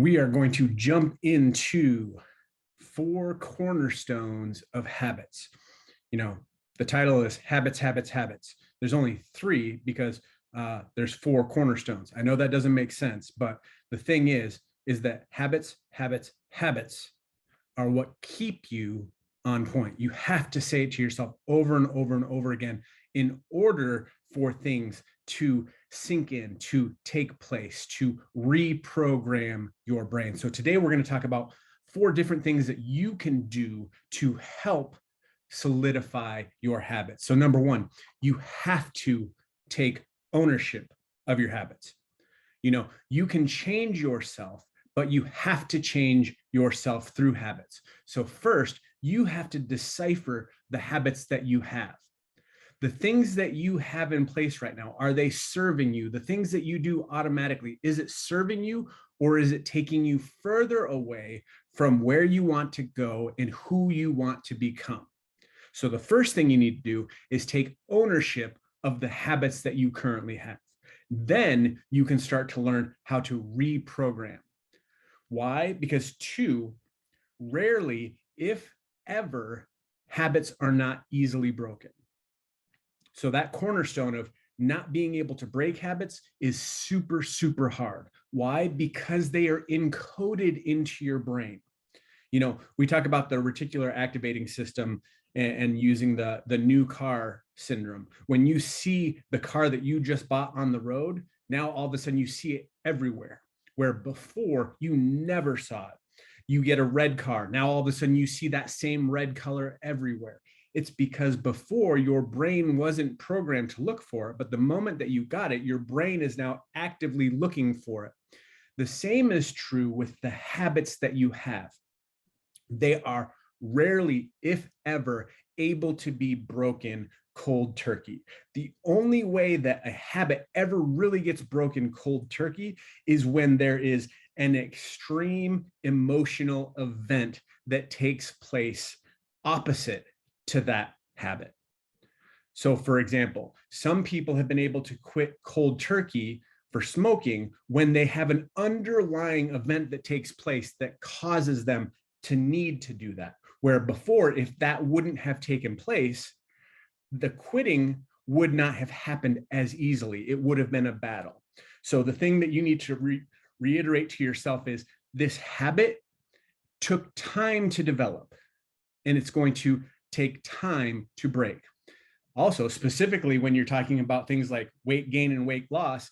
we are going to jump into 4 cornerstones of habits. You know, the title is Habits, Habits, Habits. There's only 3 because there's 4 cornerstones. I know that doesn't make sense, but the thing is that habits, habits, habits are what keep you on point. You have to say it to yourself over and over and over again in order for things to sink in, to take place, to reprogram your brain. So today we're going to talk about 4 different things that you can do to help solidify your habits. So number 1, you have to take ownership of your habits. You can change yourself, but you have to change yourself through habits. So first, you have to decipher the habits that you have. The things that you have in place right now, are they serving you? The things that you do automatically, is it serving you or is it taking you further away from where you want to go and who you want to become? So the first thing you need to do is take ownership of the habits that you currently have. Then you can start to learn how to reprogram. Why? Because 2, rarely, if ever, habits are not easily broken. So that cornerstone of not being able to break habits is super, super hard. Why? Because they are encoded into your brain. We talk about the reticular activating system and using the new car syndrome. When you see the car that you just bought on the road, now all of a sudden you see it everywhere, where before you never saw it. You get a red car. Now all of a sudden you see that same red color everywhere. It's because before your brain wasn't programmed to look for it, but the moment that you got it, your brain is now actively looking for it. The same is true with the habits that you have. They are rarely, if ever, able to be broken cold turkey. The only way that a habit ever really gets broken cold turkey is when there is an extreme emotional event that takes place opposite to that habit. So for example, some people have been able to quit cold turkey for smoking when they have an underlying event that takes place that causes them to need to do that. Where before, if that wouldn't have taken place, the quitting would not have happened as easily. It would have been a battle. So the thing that you need to reiterate to yourself is this habit took time to develop, and it's going to take time to break. Also, specifically when you're talking about things like weight gain and weight loss,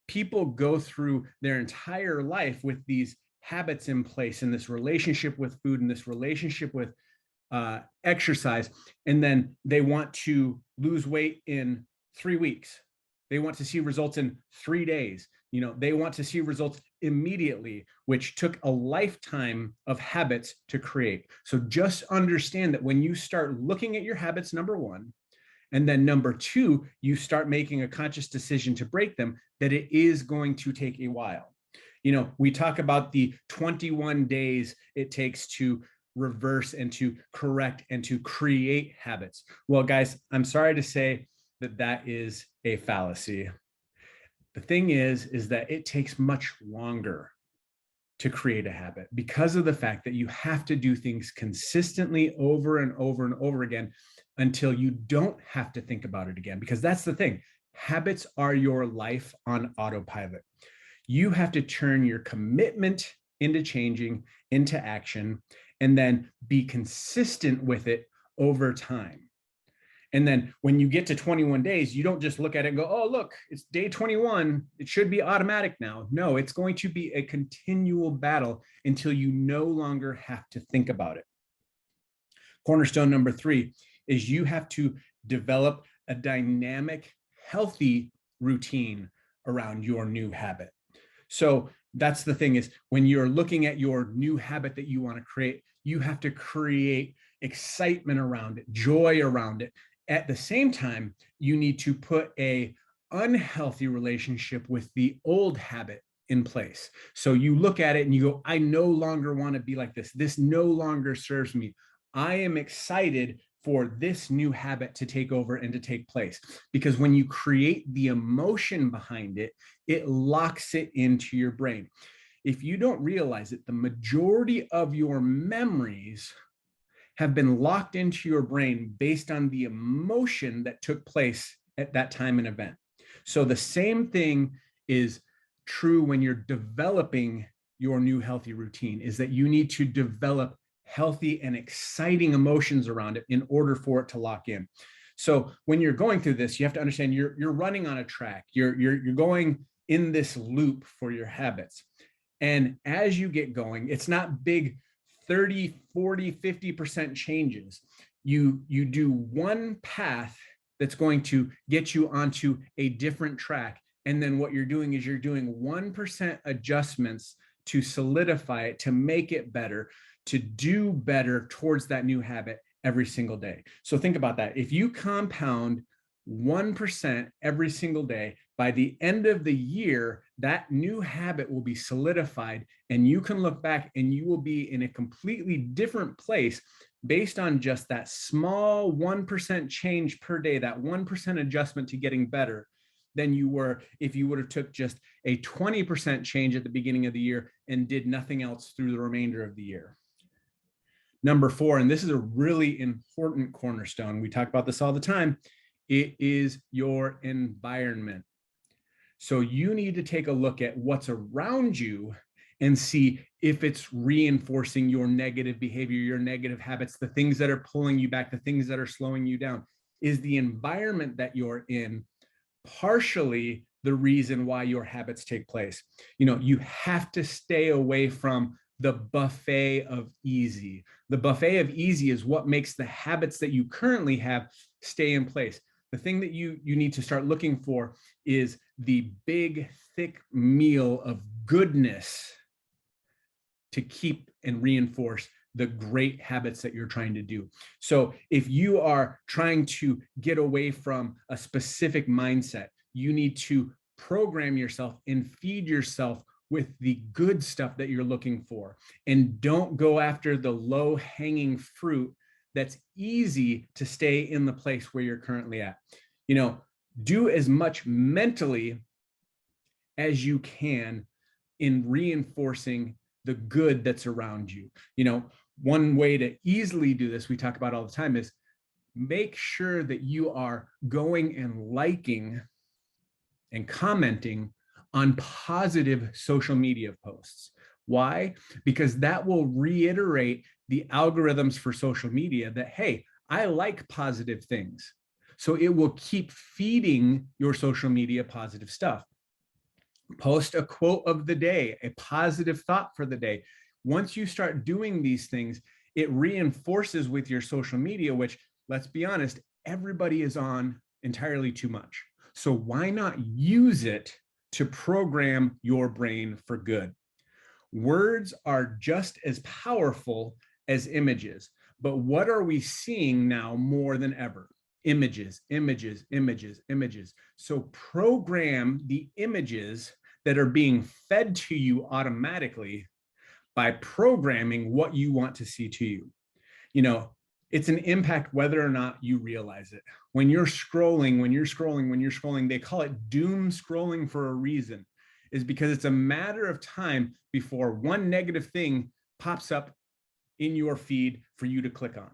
people go through their entire life with these habits in place and this relationship with food and this relationship with exercise, and then they want to lose weight in 3 weeks. They want to see results in 3 days. They want to see results immediately, which took a lifetime of habits to create. So just understand that when you start looking at your habits, number 1, and then number 2, you start making a conscious decision to break them, that it is going to take a while. We talk about the 21 days it takes to reverse and to correct and to create habits. Well, guys, I'm sorry to say that is a fallacy. The thing is that it takes much longer to create a habit because of the fact that you have to do things consistently over and over and over again until you don't have to think about it again. Because that's the thing. Habits are your life on autopilot. You have to turn your commitment into changing, into action, and then be consistent with it over time. And then when you get to 21 days, you don't just look at it and go, oh, look, it's day 21. It should be automatic now. No, it's going to be a continual battle until you no longer have to think about it. Cornerstone number 3 is you have to develop a dynamic, healthy routine around your new habit. So that's the thing, is when you're looking at your new habit that you want to create, you have to create excitement around it, joy around it. At the same time, you need to put an unhealthy relationship with the old habit in place. So you look at it and you go, I no longer want to be like this. This no longer serves me. I am excited for this new habit to take over and to take place. Because when you create the emotion behind it, it locks it into your brain. if you don't realize it, the majority of your memories have been locked into your brain based on the emotion that took place at that time and event. So the same thing is true when you're developing your new healthy routine, is that you need to develop healthy and exciting emotions around it in order for it to lock in. So when you're going through this, you have to understand you're running on a track. You're going in this loop for your habits. And as you get going, it's not big 30, 40, 50% changes. You do one path that's going to get you onto a different track. And then what you're doing is you're doing 1% adjustments to solidify it, to make it better, to do better towards that new habit every single day. So think about that. If you compound 1% every single day, by the end of the year, that new habit will be solidified, and you can look back and you will be in a completely different place based on just that small 1% change per day, that 1% adjustment to getting better than you were if you would have took just a 20% change at the beginning of the year and did nothing else through the remainder of the year. Number 4, and this is a really important cornerstone, we talk about this all the time, it is your environment. So you need to take a look at what's around you and see if it's reinforcing your negative behavior, your negative habits, the things that are pulling you back, the things that are slowing you down. Is the environment that you're in partially the reason why your habits take place? You have to stay away from the buffet of easy. The buffet of easy is what makes the habits that you currently have stay in place. The thing that you need to start looking for is the big, thick meal of goodness to keep and reinforce the great habits that you're trying to do. So if you are trying to get away from a specific mindset, you need to program yourself and feed yourself with the good stuff that you're looking for. And don't go after the low-hanging fruit that's easy to stay in the place where you're currently at. Do as much mentally as you can in reinforcing the good that's around you. One way to easily do this, we talk about all the time, is make sure that you are going and liking and commenting on positive social media posts. Why? Because that will reiterate the algorithms for social media that, hey, I like positive things. So it will keep feeding your social media positive stuff. Post a quote of the day, a positive thought for the day. Once you start doing these things, it reinforces with your social media, which, let's be honest, everybody is on entirely too much. So why not use it to program your brain for good? Words are just as powerful as images, but what are we seeing now more than ever? Images, images, images, images. So program the images that are being fed to you automatically by programming what you want to see to you. It's an impact whether or not you realize it. When you're scrolling, they call it doom scrolling for a reason, is because it's a matter of time before one negative thing pops up in your feed for you to click on.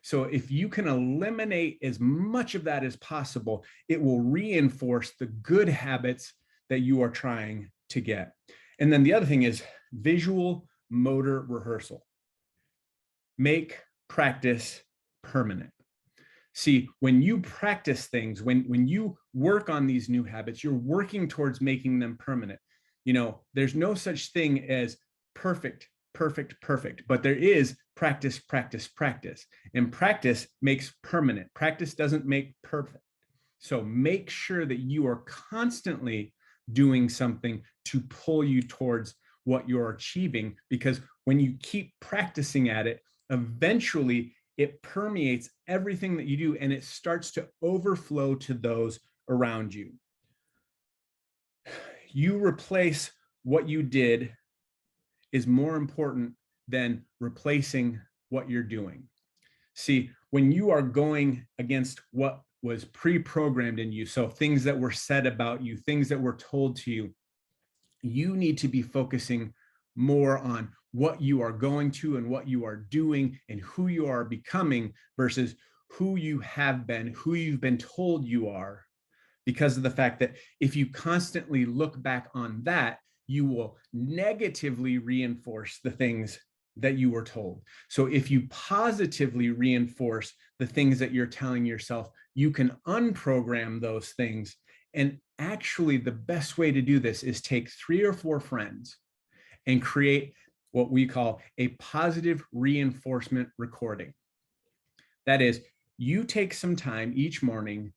So if you can eliminate as much of that as possible, it will reinforce the good habits that you are trying to get. And then the other thing is visual motor rehearsal. Make practice permanent. See, when you practice things, when you work on these new habits, you're working towards making them permanent. There's no such thing as perfect, but there is practice, practice, practice. And practice makes permanent. Practice doesn't make perfect. So make sure that you are constantly doing something to pull you towards what you're achieving, because when you keep practicing at it, eventually it permeates everything that you do and it starts to overflow to those around you. You replace what you did is more important than replacing what you're doing. See, when you are going against what was pre-programmed in you, so things that were said about you, things that were told to you, You need to be focusing more on what you are going to and what you are doing and who you are becoming versus who you have been, who you've been told you are, because of the fact that if you constantly look back on that, you will negatively reinforce the things that you were told. So if you positively reinforce the things that you're telling yourself, you can unprogram those things. And actually, the best way to do this is take 3 or 4 friends and create what we call a positive reinforcement recording. That is, you take some time each morning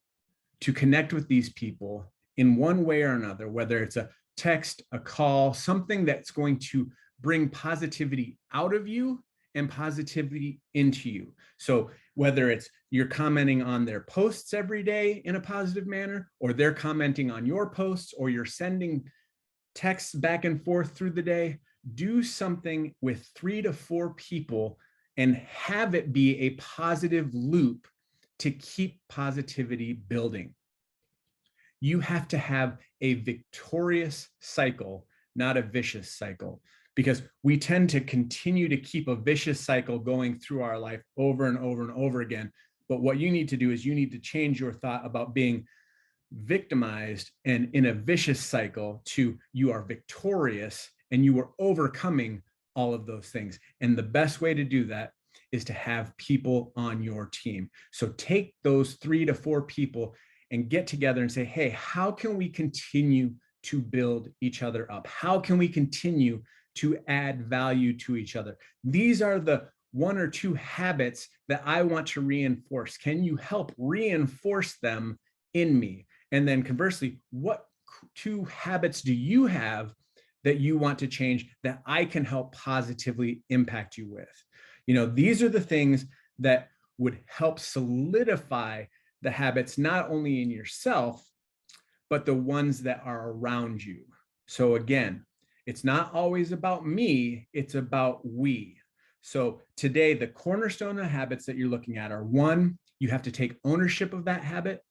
to connect with these people in one way or another, whether it's a text, a call, something that's going to bring positivity out of you and positivity into you. So whether it's you're commenting on their posts every day in a positive manner, or they're commenting on your posts, or you're sending texts back and forth through the day, do something with 3 to 4 people and have it be a positive loop to keep positivity building. You have to have a victorious cycle, not a vicious cycle, because we tend to continue to keep a vicious cycle going through our life over and over and over again. But what you need to do is you need to change your thought about being victimized and in a vicious cycle to you are victorious and you are overcoming all of those things. And the best way to do that is to have people on your team. So take those 3 to 4 people and get together and say, hey, how can we continue to build each other up? How can we continue to add value to each other? These are the 1 or 2 habits that I want to reinforce. Can you help reinforce them in me? And then conversely, what 2 habits do you have that you want to change that I can help positively impact you with? You know, these are the things that would help solidify the habits, not only in yourself, but the ones that are around you. So again, it's not always about me, it's about we. So today, the cornerstone of habits that you're looking at are 1, you have to take ownership of that habit.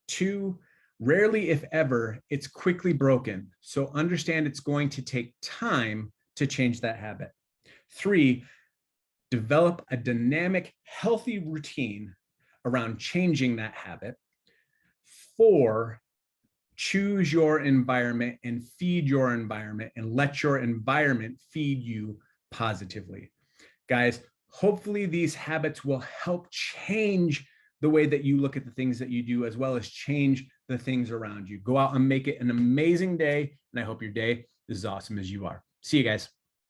2, rarely, if ever, it's quickly broken. So understand it's going to take time to change that habit. 3, develop a dynamic, healthy routine around changing that habit. 4, choose your environment and feed your environment and let your environment feed you positively. Guys, hopefully these habits will help change the way that you look at the things that you do, as well as change the things around you. Go out and make it an amazing day. And I hope your day is as awesome as you are. See you guys.